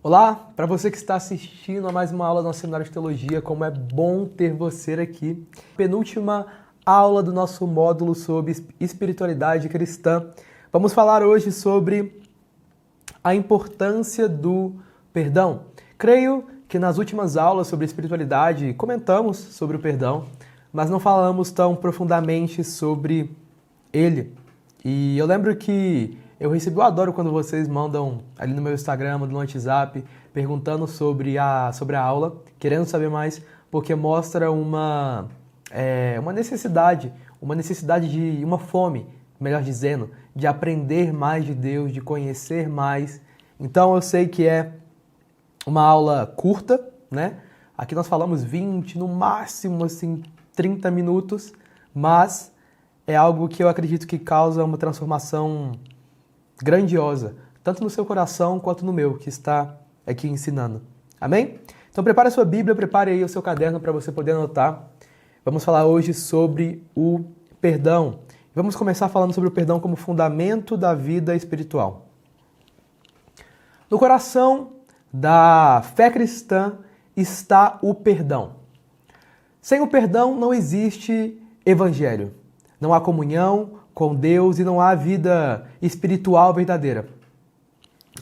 Olá, para você que está assistindo a mais uma aula do nosso seminário de teologia, como é bom ter você aqui. Penúltima aula do nosso módulo sobre espiritualidade cristã. Vamos falar hoje sobre a importância do perdão. Creio que nas últimas aulas sobre espiritualidade comentamos sobre o perdão, mas não falamos tão profundamente sobre ele. E eu lembro que eu adoro quando vocês mandam ali no meu Instagram, no WhatsApp, perguntando sobre a aula, querendo saber mais, porque mostra uma necessidade de uma fome, melhor dizendo, de aprender mais de Deus, de conhecer mais. Então eu sei que é uma aula curta, né? Aqui nós falamos 20, no máximo assim 30 minutos, mas é algo que eu acredito que causa uma transformação grandiosa, tanto no seu coração quanto no meu, que está aqui ensinando. Amém? Então prepare a sua Bíblia, prepare aí o seu caderno para você poder anotar. Vamos falar hoje sobre o perdão. Vamos começar falando sobre o perdão como fundamento da vida espiritual. No coração da fé cristã está o perdão. Sem o perdão não existe evangelho. Não há comunhão com Deus e não há vida espiritual verdadeira.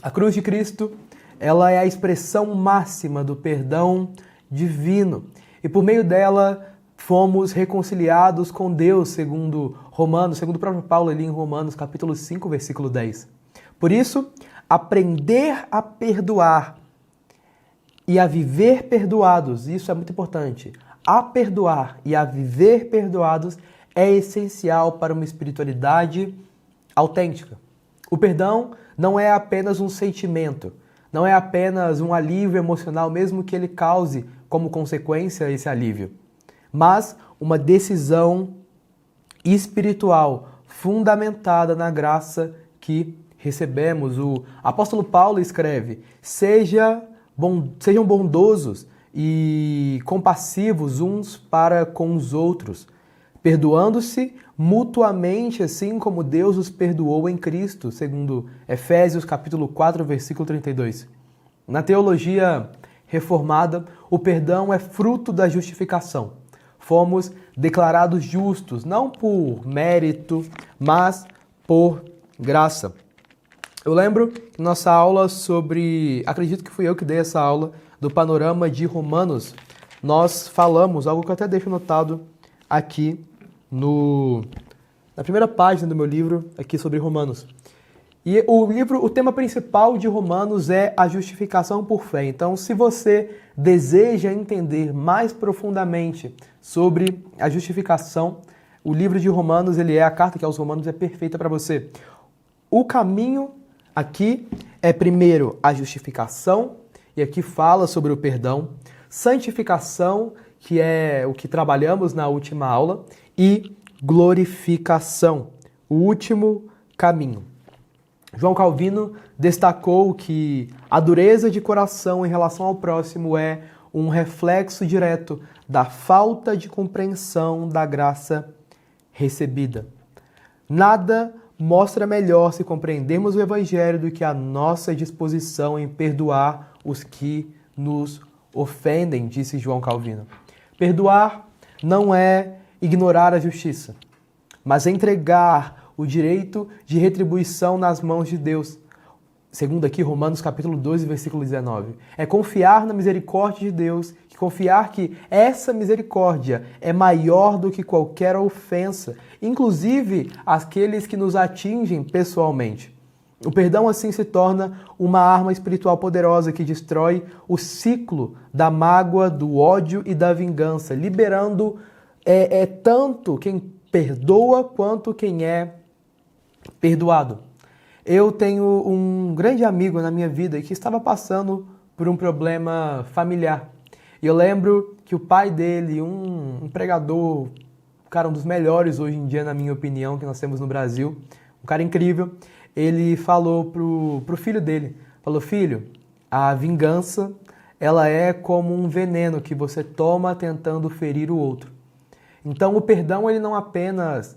A cruz de Cristo, ela é a expressão máxima do perdão divino. E por meio dela fomos reconciliados com Deus, segundo o próprio Paulo ali em Romanos, capítulo 5, versículo 10. Por isso, aprender a perdoar e a viver perdoados, isso é muito importante. A perdoar e a viver perdoados é essencial para uma espiritualidade autêntica. O perdão não é apenas um sentimento, não é apenas um alívio emocional, mesmo que ele cause como consequência esse alívio, mas uma decisão espiritual fundamentada na graça que recebemos. O apóstolo Paulo escreve: sejam bondosos e compassivos uns para com os outros, perdoando-se mutuamente, assim como Deus os perdoou em Cristo, segundo Efésios capítulo 4, versículo 32. Na teologia reformada, o perdão é fruto da justificação. Fomos declarados justos, não por mérito, mas por graça. Eu lembro que nossa aula acredito que fui eu que dei essa aula, do panorama de Romanos, nós falamos, algo que eu até deixo anotado aqui na primeira página do meu livro, aqui sobre Romanos. E o tema principal de Romanos é a justificação por fé. Então, se você deseja entender mais profundamente sobre a justificação, o livro de Romanos, a carta que aos Romanos é perfeita para você. O caminho aqui é primeiro a justificação, e aqui fala sobre o perdão, santificação, que é o que trabalhamos na última aula, e glorificação, o último caminho. João Calvino destacou que a dureza de coração em relação ao próximo é um reflexo direto da falta de compreensão da graça recebida. Nada mostra melhor se compreendermos o Evangelho do que a nossa disposição em perdoar os que nos ofendem, disse João Calvino. Perdoar não é ignorar a justiça, mas entregar o direito de retribuição nas mãos de Deus. Segundo aqui Romanos capítulo 12, versículo 19. É confiar na misericórdia de Deus, confiar que essa misericórdia é maior do que qualquer ofensa, inclusive aqueles que nos atingem pessoalmente. O perdão assim se torna uma arma espiritual poderosa que destrói o ciclo da mágoa, do ódio e da vingança, liberando tanto quem perdoa quanto quem é perdoado. Eu tenho um grande amigo na minha vida que estava passando por um problema familiar. E eu lembro que o pai dele, um pregador, um dos melhores hoje em dia, na minha opinião, que nós temos no Brasil, um cara incrível, ele falou pro filho dele, falou: filho, a vingança, ela é como um veneno que você toma tentando ferir o outro. Então o perdão, ele não apenas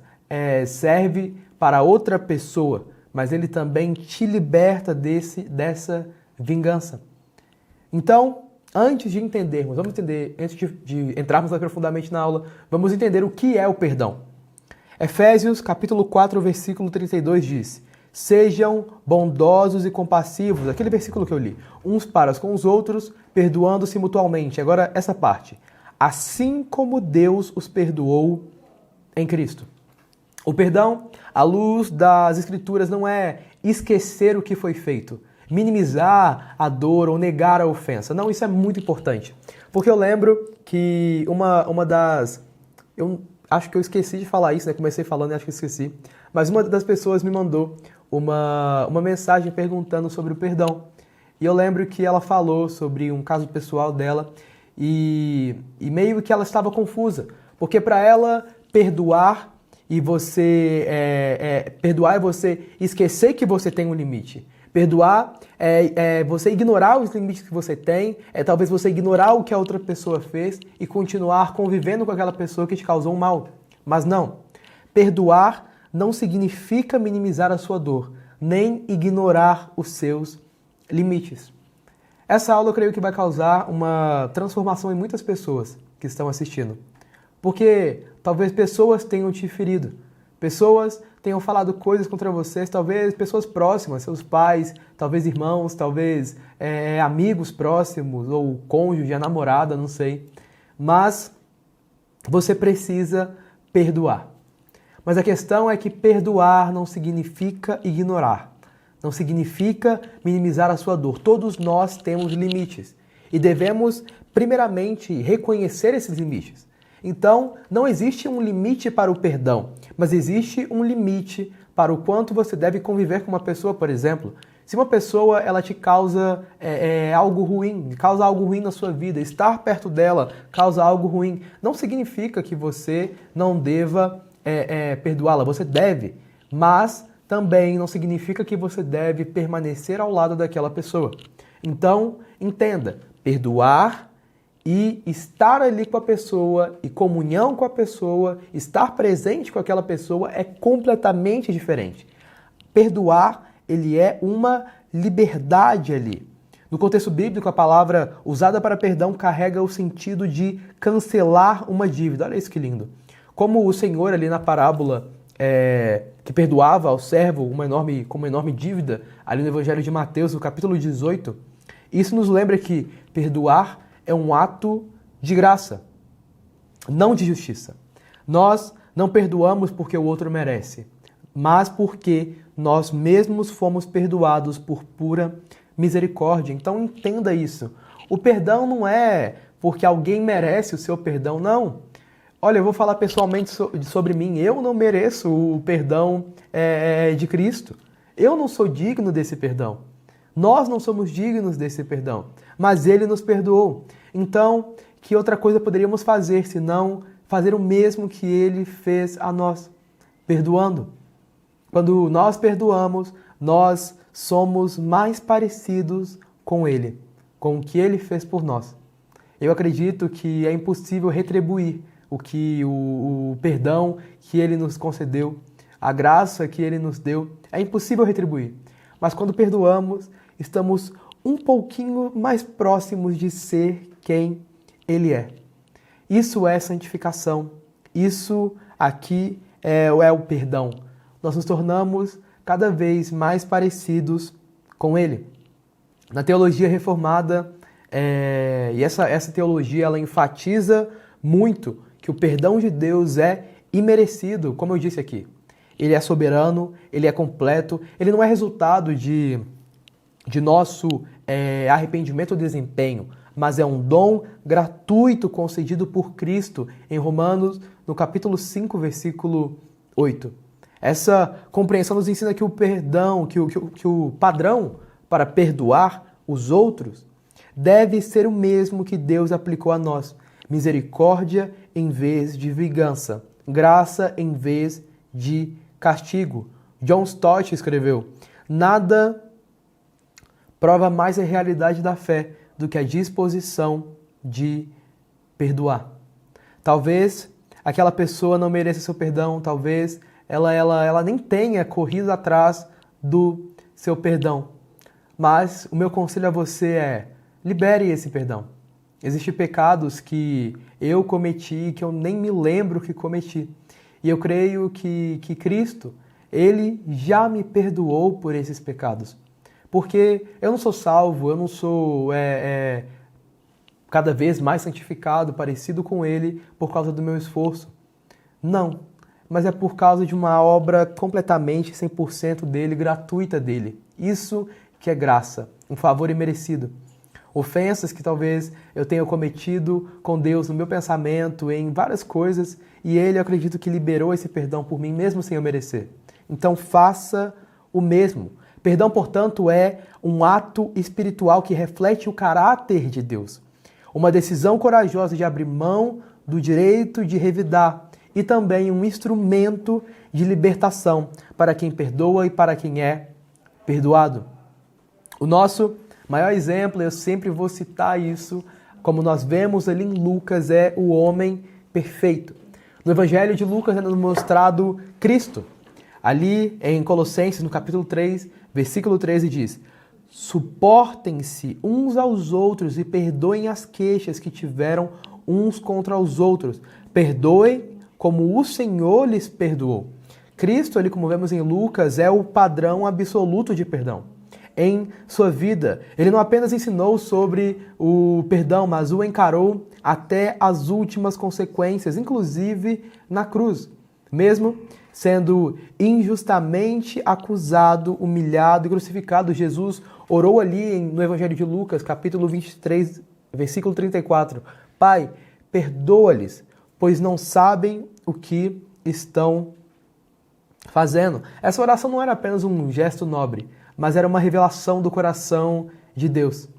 serve para outra pessoa, mas ele também te liberta dessa vingança. Então, antes de entendermos, antes de entrarmos mais profundamente na aula, vamos entender o que é o perdão. Efésios capítulo 4, versículo 32 diz: sejam bondosos e compassivos, aquele versículo que eu li, uns para com os outros, perdoando-se mutualmente. Agora, essa parte. Assim como Deus os perdoou em Cristo. O perdão, à luz das Escrituras, não é esquecer o que foi feito, minimizar a dor ou negar a ofensa. Não, isso é muito importante. Porque eu lembro que uma das... Eu acho que eu esqueci de falar isso, né? Comecei falando e acho que esqueci. Mas uma das pessoas me mandou uma mensagem perguntando sobre o perdão. E eu lembro que ela falou sobre um caso pessoal dela e meio que ela estava confusa. Porque para ela, perdoar e você perdoar é você esquecer que você tem um limite. Perdoar é você ignorar os limites que você tem, talvez você ignorar o que a outra pessoa fez e continuar convivendo com aquela pessoa que te causou um mal. Mas não. Perdoar não significa minimizar a sua dor, nem ignorar os seus limites. Essa aula eu creio que vai causar uma transformação em muitas pessoas que estão assistindo. Porque talvez pessoas tenham te ferido, pessoas tenham falado coisas contra vocês, talvez pessoas próximas, seus pais, talvez irmãos, talvez amigos próximos, ou cônjuge, a namorada, não sei. Mas você precisa perdoar. Mas a questão é que perdoar não significa ignorar, não significa minimizar a sua dor. Todos nós temos limites e devemos, primeiramente, reconhecer esses limites. Então, não existe um limite para o perdão, mas existe um limite para o quanto você deve conviver com uma pessoa, por exemplo. Se uma pessoa ela te causa algo ruim, causa algo ruim na sua vida, estar perto dela causa algo ruim, não significa que você não deva perdoá-la. Você deve, mas também não significa que você deve permanecer ao lado daquela pessoa. Então, entenda, perdoar e estar ali com a pessoa, e comunhão com a pessoa, estar presente com aquela pessoa é completamente diferente. Perdoar, ele é uma liberdade ali. No contexto bíblico, a palavra usada para perdão carrega o sentido de cancelar uma dívida. Olha isso que lindo. Como o Senhor ali na parábola que perdoava ao servo com uma enorme dívida, ali no Evangelho de Mateus, no capítulo 18, isso nos lembra que perdoar é um ato de graça, não de justiça. Nós não perdoamos porque o outro merece, mas porque nós mesmos fomos perdoados por pura misericórdia. Então entenda isso. O perdão não é porque alguém merece o seu perdão, não. Olha, eu vou falar pessoalmente sobre mim. Eu não mereço o perdão de Cristo. Eu não sou digno desse perdão. Nós não somos dignos desse perdão, mas Ele nos perdoou. Então, que outra coisa poderíamos fazer senão fazer o mesmo que Ele fez a nós, perdoando? Quando nós perdoamos, nós somos mais parecidos com Ele, com o que Ele fez por nós. Eu acredito que é impossível retribuir o perdão que Ele nos concedeu, a graça que Ele nos deu, é impossível retribuir. Mas quando perdoamos, estamos um pouquinho mais próximos de ser quem Ele é. Isso é santificação. Isso aqui é o perdão. Nós nos tornamos cada vez mais parecidos com Ele. Na teologia reformada, e essa teologia ela enfatiza muito que o perdão de Deus é imerecido, como eu disse aqui. Ele é soberano, ele é completo, ele não é resultado de nosso arrependimento ou desempenho, mas é um dom gratuito concedido por Cristo em Romanos, no capítulo 5, versículo 8. Essa compreensão nos ensina que o perdão, que o padrão para perdoar os outros deve ser o mesmo que Deus aplicou a nós. Misericórdia em vez de vingança, graça em vez de castigo. John Stott escreveu: nada prova mais a realidade da fé do que a disposição de perdoar. Talvez aquela pessoa não mereça seu perdão, talvez ela nem tenha corrido atrás do seu perdão. Mas o meu conselho a você é: libere esse perdão. Existem pecados que eu cometi, que eu nem me lembro que cometi. E eu creio que Cristo, Ele já me perdoou por esses pecados. Porque eu não sou salvo, eu não sou cada vez mais santificado, parecido com Ele, por causa do meu esforço. Não, mas é por causa de uma obra completamente 100% dele, gratuita dele. Isso que é graça, um favor imerecido. Ofensas que talvez eu tenha cometido com Deus no meu pensamento, em várias coisas, e Ele, eu acredito que liberou esse perdão por mim, mesmo sem eu merecer. Então faça o mesmo. Perdão, portanto, é um ato espiritual que reflete o caráter de Deus. Uma decisão corajosa de abrir mão do direito de revidar e também um instrumento de libertação para quem perdoa e para quem é perdoado. O nosso maior exemplo, eu sempre vou citar isso, como nós vemos ali em Lucas, é o homem perfeito. No Evangelho de Lucas é nos mostrado Cristo. Ali em Colossenses, no capítulo 3, versículo 13, diz: suportem-se uns aos outros e perdoem as queixas que tiveram uns contra os outros. Perdoem como o Senhor lhes perdoou. Cristo, ali como vemos em Lucas, é o padrão absoluto de perdão. Em sua vida, ele não apenas ensinou sobre o perdão, mas o encarou até as últimas consequências, inclusive na cruz. Mesmo sendo injustamente acusado, humilhado e crucificado, Jesus orou ali no Evangelho de Lucas, capítulo 23, versículo 34. Pai, perdoa-lhes, pois não sabem o que estão fazendo. Essa oração não era apenas um gesto nobre, mas era uma revelação do coração de Deus.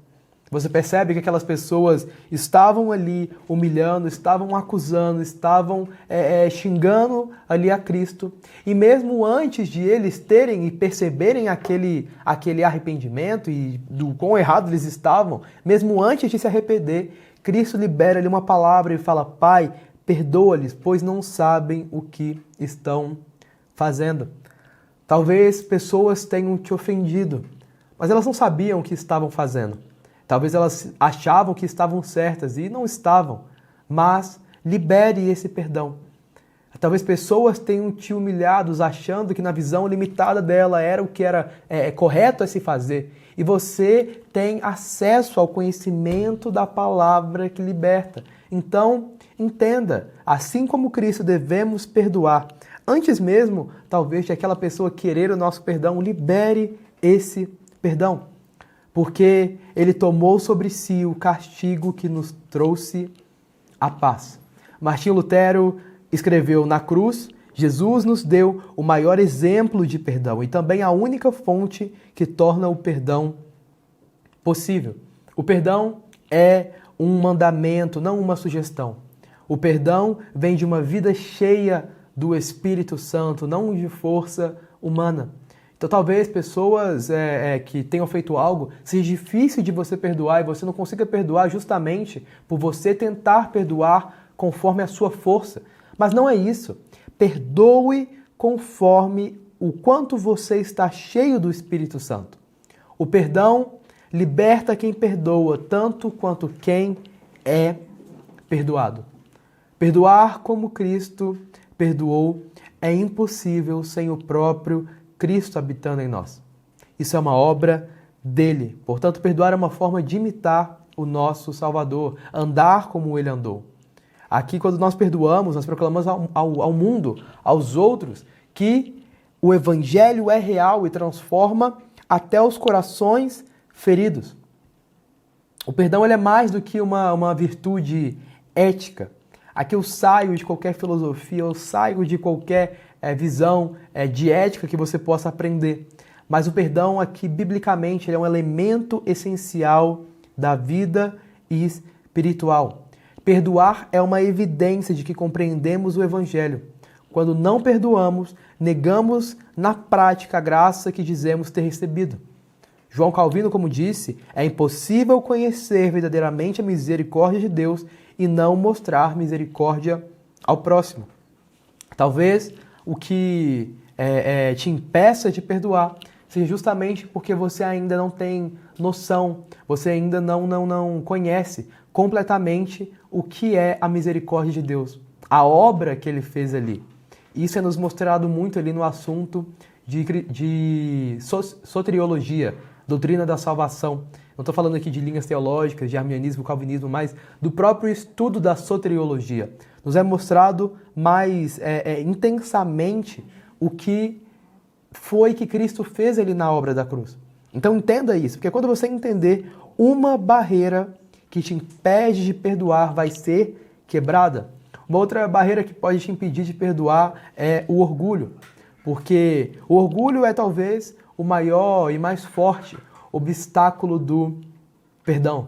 Você percebe que aquelas pessoas estavam ali humilhando, estavam acusando, estavam xingando ali a Cristo. E mesmo antes de eles terem e perceberem aquele arrependimento e do quão errado eles estavam, mesmo antes de se arrepender, Cristo libera ali uma palavra e fala: Pai, perdoa-lhes, pois não sabem o que estão fazendo. Talvez pessoas tenham te ofendido, mas elas não sabiam o que estavam fazendo. Talvez elas achavam que estavam certas e não estavam, mas libere esse perdão. Talvez pessoas tenham te humilhado achando que na visão limitada dela era o que era correto a se fazer. E você tem acesso ao conhecimento da palavra que liberta. Então, entenda, assim como Cristo devemos perdoar. Antes mesmo, talvez, de aquela pessoa querer o nosso perdão, libere esse perdão. Porque Ele tomou sobre si o castigo que nos trouxe a paz. Martinho Lutero escreveu: na cruz, Jesus nos deu o maior exemplo de perdão e também a única fonte que torna o perdão possível. O perdão é um mandamento, não uma sugestão. O perdão vem de uma vida cheia do Espírito Santo, não de força humana. Então talvez pessoas que tenham feito algo, seja difícil de você perdoar e você não consiga perdoar justamente por você tentar perdoar conforme a sua força. Mas não é isso. Perdoe conforme o quanto você está cheio do Espírito Santo. O perdão liberta quem perdoa, tanto quanto quem é perdoado. Perdoar como Cristo perdoou é impossível sem o próprio Cristo habitando em nós. Isso é uma obra dele. Portanto, perdoar é uma forma de imitar o nosso Salvador, andar como ele andou. Aqui, quando nós perdoamos, nós proclamamos ao mundo, aos outros, que o Evangelho é real e transforma até os corações feridos. O perdão ele é mais do que uma virtude ética. Aqui eu saio de qualquer filosofia, eu saio de qualquer visão de ética que você possa aprender. Mas o perdão aqui, biblicamente, ele é um elemento essencial da vida espiritual. Perdoar é uma evidência de que compreendemos o Evangelho. Quando não perdoamos, negamos na prática a graça que dizemos ter recebido. João Calvino, como disse, é impossível conhecer verdadeiramente a misericórdia de Deus e não mostrar misericórdia ao próximo. Talvez o que te impeça de perdoar seja justamente porque você ainda não tem noção, você ainda não conhece completamente o que é a misericórdia de Deus, a obra que Ele fez ali. Isso é nos mostrado muito ali no assunto de soteriologia, doutrina da salvação. Não estou falando aqui de linhas teológicas, de arminianismo, calvinismo, mas do próprio estudo da soteriologia. Nos é mostrado mais intensamente o que foi que Cristo fez ali na obra da cruz. Então entenda isso, porque quando você entender, uma barreira que te impede de perdoar vai ser quebrada. Uma outra barreira que pode te impedir de perdoar é o orgulho, porque o orgulho é talvez o maior e mais forte obstáculo do perdão.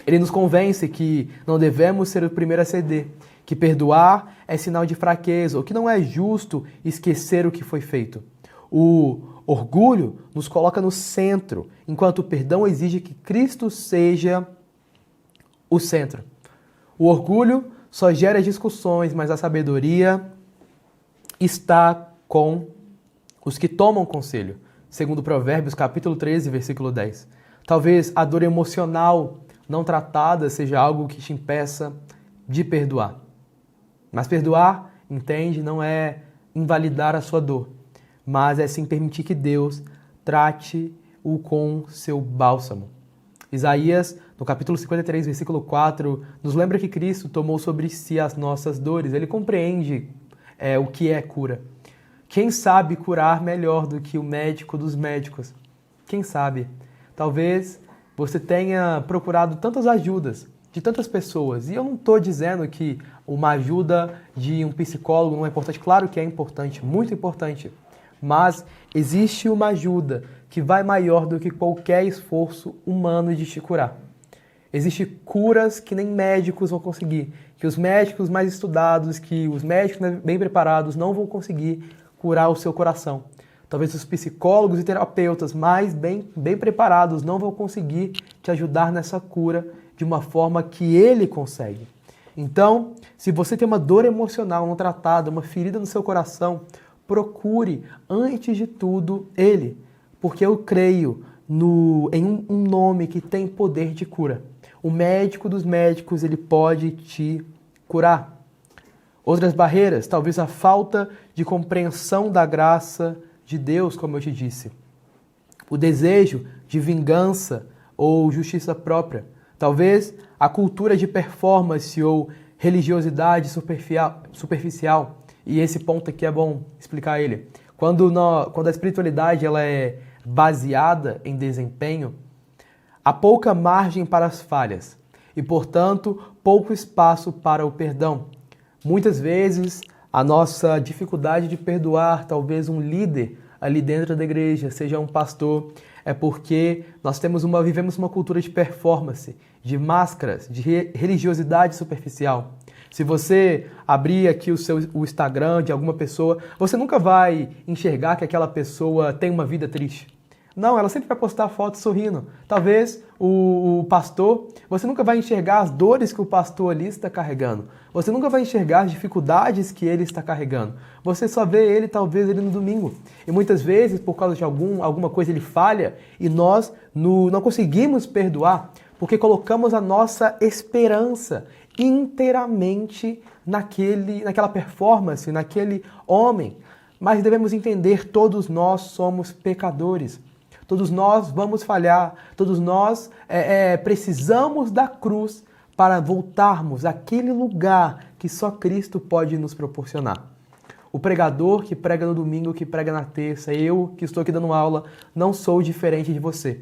Ele nos convence que não devemos ser o primeiro a ceder, que perdoar é sinal de fraqueza, ou que não é justo esquecer o que foi feito. O orgulho nos coloca no centro, enquanto o perdão exige que Cristo seja o centro. O orgulho só gera discussões, mas a sabedoria está com os que tomam conselho, segundo Provérbios capítulo 13, versículo 10. Talvez a dor emocional não tratada seja algo que te impeça de perdoar. Mas perdoar, entende, não é invalidar a sua dor, mas é sim permitir que Deus trate-o com seu bálsamo. Isaías, no capítulo 53, versículo 4, nos lembra que Cristo tomou sobre si as nossas dores. Ele compreende o que é cura. Quem sabe curar melhor do que o médico dos médicos? Quem sabe? Talvez você tenha procurado tantas ajudas de tantas pessoas. E eu não estou dizendo que uma ajuda de um psicólogo não é importante. Claro que é importante, muito importante. Mas existe uma ajuda que vai maior do que qualquer esforço humano de te curar. Existem curas que nem médicos vão conseguir, que os médicos mais estudados, que os médicos bem preparados não vão conseguir curar o seu coração. Talvez os psicólogos e terapeutas mais bem preparados não vão conseguir te ajudar nessa cura de uma forma que ele consegue. Então, se você tem uma dor emocional não tratada, uma ferida no seu coração, procure, antes de tudo, ele. Porque eu creio em um nome que tem poder de cura. O médico dos médicos, ele pode te curar. Outras barreiras, talvez a falta de compreensão da graça de Deus, como eu te disse. O desejo de vingança ou justiça própria. Talvez a cultura de performance ou religiosidade superficial. E esse ponto aqui é bom explicar ele. Quando a espiritualidade ela é baseada em desempenho, há pouca margem para as falhas e, portanto, pouco espaço para o perdão. Muitas vezes, a nossa dificuldade de perdoar talvez um líder ali dentro da igreja, seja um pastor, é porque nós vivemos uma cultura de performance, de máscaras, de religiosidade superficial. Se você abrir aqui o Instagram de alguma pessoa, você nunca vai enxergar que aquela pessoa tem uma vida triste. Não, ela sempre vai postar fotos sorrindo. Talvez o pastor, você nunca vai enxergar as dores que o pastor ali está carregando. Você nunca vai enxergar as dificuldades que ele está carregando. Você só vê ele, talvez, ele no domingo. E muitas vezes, por causa de alguma coisa, ele falha e nós não conseguimos perdoar porque colocamos a nossa esperança inteiramente naquela performance, naquele homem. Mas devemos entender, todos nós somos pecadores. Todos nós vamos falhar, todos nós precisamos da cruz para voltarmos àquele lugar que só Cristo pode nos proporcionar. O pregador que prega no domingo, que prega na terça, eu que estou aqui dando aula, não sou diferente de você.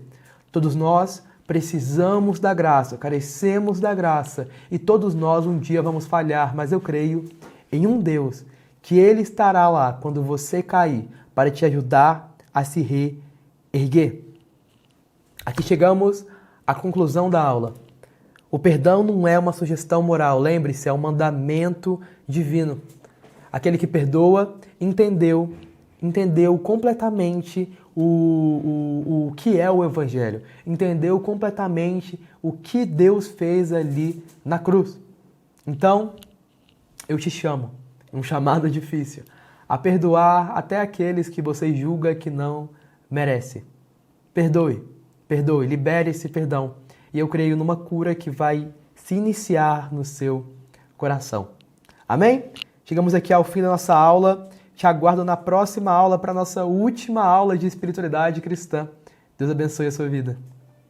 Todos nós precisamos da graça, carecemos da graça e todos nós um dia vamos falhar, mas eu creio em um Deus que Ele estará lá quando você cair para te ajudar a se reerguer. Aqui chegamos à conclusão da aula. O perdão não é uma sugestão moral, lembre-se, é um mandamento divino. Aquele que perdoa entendeu completamente o que é o Evangelho, entendeu completamente o que Deus fez ali na cruz. Então, eu te chamo, um chamado difícil, a perdoar até aqueles que você julga que não merece. Perdoe, perdoe, libere esse perdão. E eu creio numa cura que vai se iniciar no seu coração. Amém? Chegamos aqui ao fim da nossa aula. Te aguardo na próxima aula para a nossa última aula de espiritualidade cristã. Deus abençoe a sua vida.